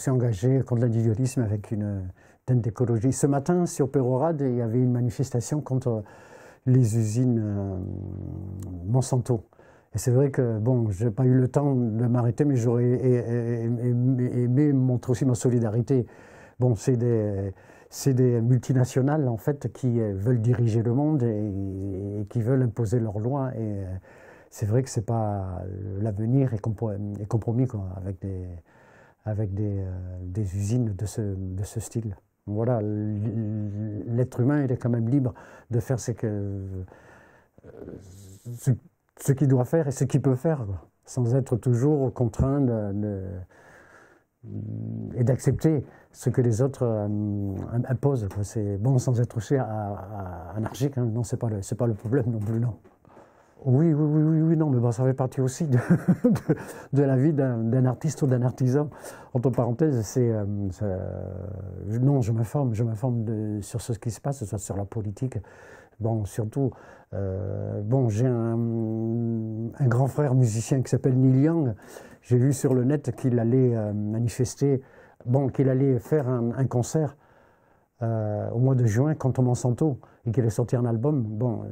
suis engagé contre l'individualisme avec une teinte d'écologie. Ce matin, sur Peyrehorade, il y avait une manifestation contre les usines Monsanto. Et c'est vrai que, bon, je n'ai pas eu le temps de m'arrêter, mais j'aurais aimé montrer aussi ma solidarité. Bon, c'est des multinationales, en fait, qui veulent diriger le monde et qui veulent imposer leurs lois. Et c'est vrai que c'est pas l'avenir est compromis quoi, avec des usines de ce style. Voilà, l'être humain, il est quand même libre de faire ce qu'il doit faire et ce qu'il peut faire, quoi, sans être toujours contraint et d'accepter ce que les autres imposent. C'est bon, sans être aussi anarchique, hein. Non, c'est pas le problème non plus, non. Oui, non, mais bon, ça fait partie aussi de la vie d'un artiste ou d'un artisan. Entre parenthèses, non, je m'informe sur ce qui se passe, soit sur la politique. Bon, surtout, bon, j'ai un grand frère musicien qui s'appelle Neil Young. J'ai lu sur le net qu'il allait manifester, bon, qu'il allait faire un concert au mois de juin contre Monsanto et qu'il allait sortir un album. Bon,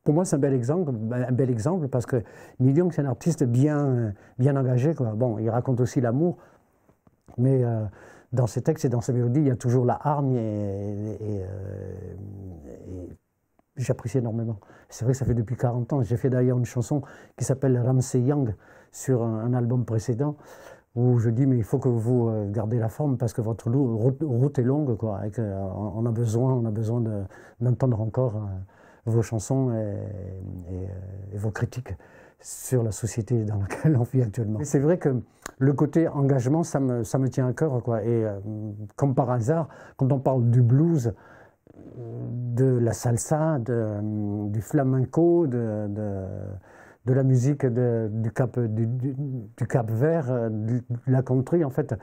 pour moi, c'est un bel exemple parce que Neil Young, c'est un artiste bien engagé, quoi. Bon, il raconte aussi l'amour, mais dans ses textes et dans ses mélodies, il y a toujours la hargne et j'apprécie énormément. C'est vrai que ça fait depuis 40 ans. J'ai fait d'ailleurs une chanson qui s'appelle Ramsey Young sur un album précédent où je dis mais il faut que vous gardez la forme parce que votre route est longue, quoi, et on a besoin d'entendre encore vos chansons et vos critiques sur la société dans laquelle on vit actuellement. C'est vrai que le côté engagement, ça me tient à cœur, quoi. Et comme par hasard, quand on parle du blues, de la salsa, du flamenco, de la musique du Cap-Vert, de la country, en fait,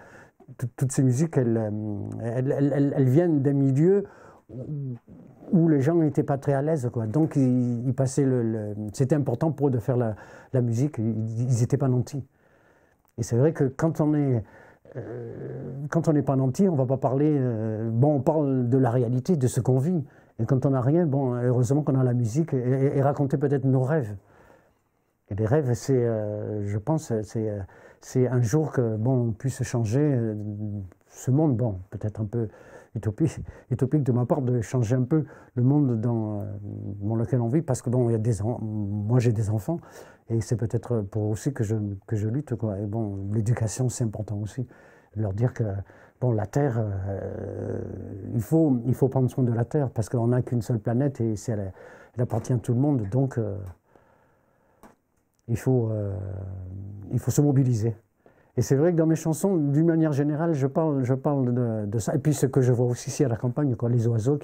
toutes ces musiques, elles viennent d'un milieu où les gens n'étaient pas très à l'aise, quoi. Donc, ils passaient c'était important pour eux de faire la musique, ils n'étaient pas nantis. Et c'est vrai que quand on n'est pas nanti, on ne va pas parler... bon, on parle de la réalité, de ce qu'on vit. Et quand on n'a rien, bon, heureusement qu'on a la musique et raconter peut-être nos rêves. Et les rêves, je pense, c'est un jour que, bon, on puisse changer ce monde, bon, peut-être un peu utopique de ma part de changer un peu le monde dans lequel on vit, parce que, bon, moi j'ai des enfants, et c'est peut-être pour aussi que je lutte, quoi. Et bon, l'éducation, c'est important aussi, leur dire que, bon, la Terre, il faut prendre soin de la Terre, parce qu'on n'a qu'une seule planète, et elle appartient à tout le monde, donc... il faut se mobiliser. Et c'est vrai que dans mes chansons, d'une manière générale, je parle de ça. Et puis ce que je vois aussi ici à la campagne, quoi, les oiseaux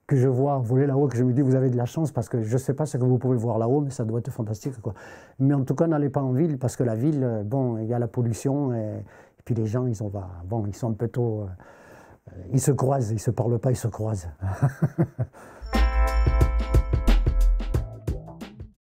que je vois voler là-haut, que je me dis, vous avez de la chance, parce que je ne sais pas ce que vous pouvez voir là-haut, mais ça doit être fantastique, quoi. Mais en tout cas, n'allez pas en ville, parce que la ville, bon, il y a la pollution, et puis les gens, ils sont un peu trop... ils se croisent, ils ne se parlent pas, ils se croisent.